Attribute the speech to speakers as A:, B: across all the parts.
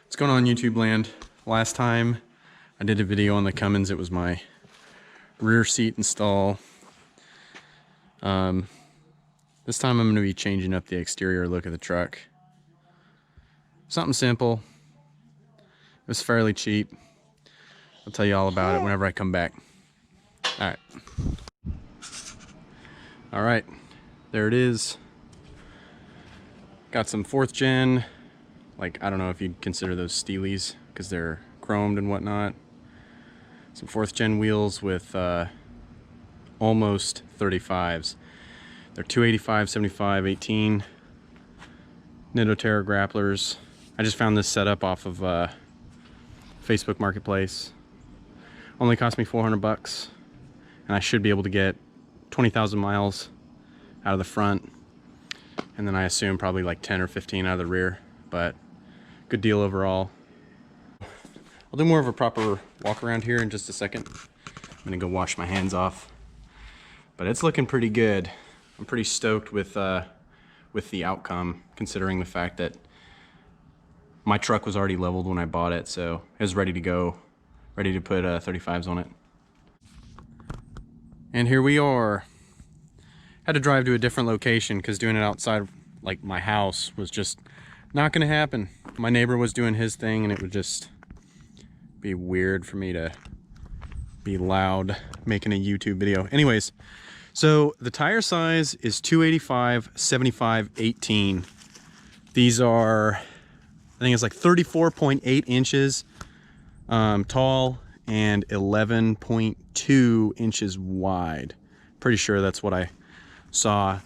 A: What's going on, YouTube land? Last time I did a video on the Cummins, it was my rear seat install. This time I'm going to be changing up the exterior look of the truck. Something simple. It was fairly cheap. I'll tell you all about it whenever I come back. Alright, there it is. Got some 4th gen, like, I don't know if you'd consider those Steelies because they're chromed and whatnot. Some 4th gen wheels with almost 35's. They're 285, 75, 18 Nitto Terra Grapplers. I just found this setup off of Facebook Marketplace. Only cost me 400 bucks, and I should be able to get 20,000 miles out of the front, and then I assume probably like 10 or 15 out of the rear, but good deal overall. I'll do more of a proper walk around here in just a second. I'm gonna go wash my hands off, but it's looking pretty good. I'm pretty stoked with the outcome, considering the fact that my truck was already leveled when I bought it, so it was ready to go, ready to put 35's on it. And here we are. Had to drive to a different location because doing it outside like my house was just not gonna happen. My neighbor was doing his thing and it would just be weird for me to be loud making a YouTube video. Anyways, so the tire size is 285, 75, 18. These are, I think it's like 34.8 inches tall and 11.2 inches wide. Pretty sure that's what I saw.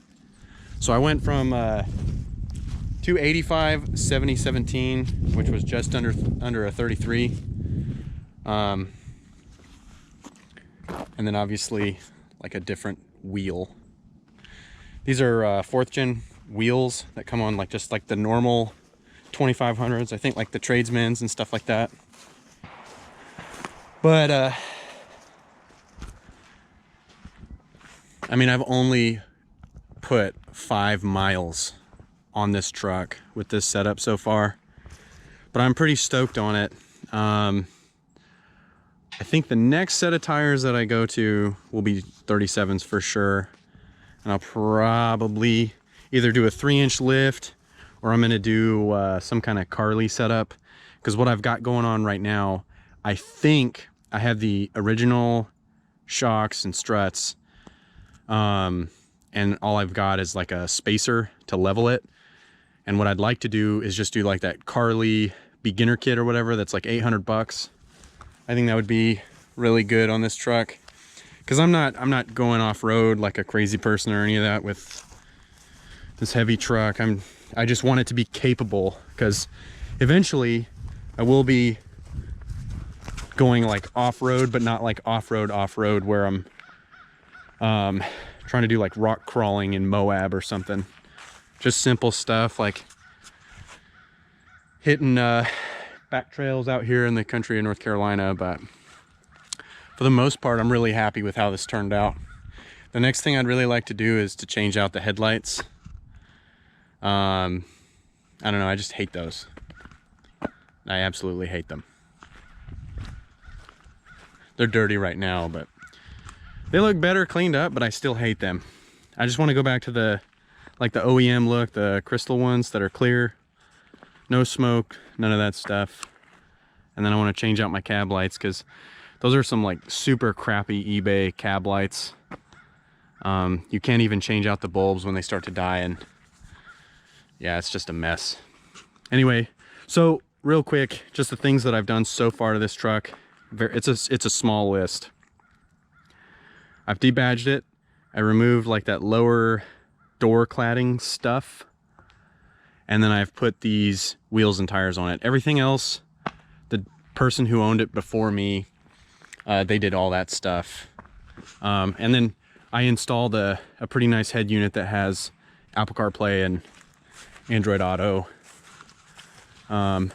A: So I went from 285, 70, 17, which was just under a 33. And then obviously like a different wheel. These are 4th gen wheels that come on like just like the normal 2500s, I think, like the tradesmen's and stuff like that. But I mean, I've only put 5 miles on this truck with this setup so far, but I'm pretty stoked on it. I think the next set of tires that I go to will be 37's for sure. And I'll probably either do a 3-inch lift or I'm gonna do some kind of Carly setup. Because what I've got going on right now, I think I have the original shocks and struts. And all I've got is like a spacer to level it. And what I'd like to do is just do like that Carly beginner kit or whatever that's like 800 bucks. I think that would be really good on this truck, because I'm not going off-road like a crazy person or any of that with this heavy truck. I just want it to be capable, because eventually I will be going like off-road, but not like off-road where I'm trying to do like rock crawling in Moab or something. Just simple stuff like hitting back trails out here in the country of North Carolina. But for the most part, I'm really happy with how this turned out. The next thing I'd really like to do is to change out the headlights. I don't know, I just hate those. I absolutely hate them. They're dirty right now, but they look better cleaned up, but I still hate them. I just want to go back to the OEM look, the crystal ones that are clear. No smoke, none of that stuff. And then I want to change out my cab lights, because those are some like super crappy eBay cab lights. You can't even change out the bulbs when they start to die, and yeah, it's just a mess. Anyway, so real quick, just the things that I've done so far to this truck. It's a small list. I've debadged it. I removed like that lower door cladding stuff. And then I've put these wheels and tires on it. Everything else, the person who owned it before me, they did all that stuff. And then I installed a pretty nice head unit that has Apple CarPlay and Android Auto. But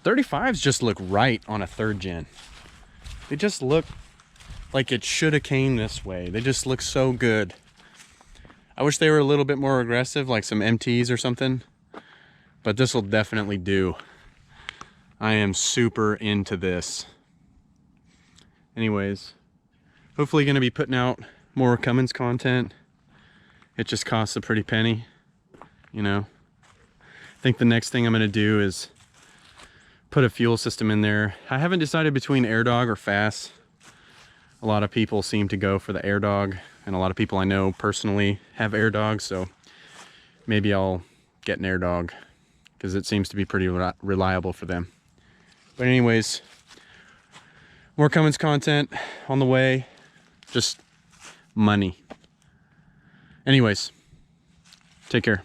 A: 35's just look right on a 3rd gen. They just look like it should have came this way. They just look so good. I wish they were a little bit more aggressive, like some MTs or something. but this will definitely do. I am super into this. Anyways, hopefully going to be putting out more Cummins content. It just costs a pretty penny, you know. I think the next thing I'm going to do is put a fuel system in there. I haven't decided between AirDog or FAS. A lot of people seem to go for the AirDog, and a lot of people I know personally have AirDogs, so maybe I'll get an AirDog because it seems to be pretty reliable for them. But anyways, more Cummins content on the way. Just money. Anyways, take care.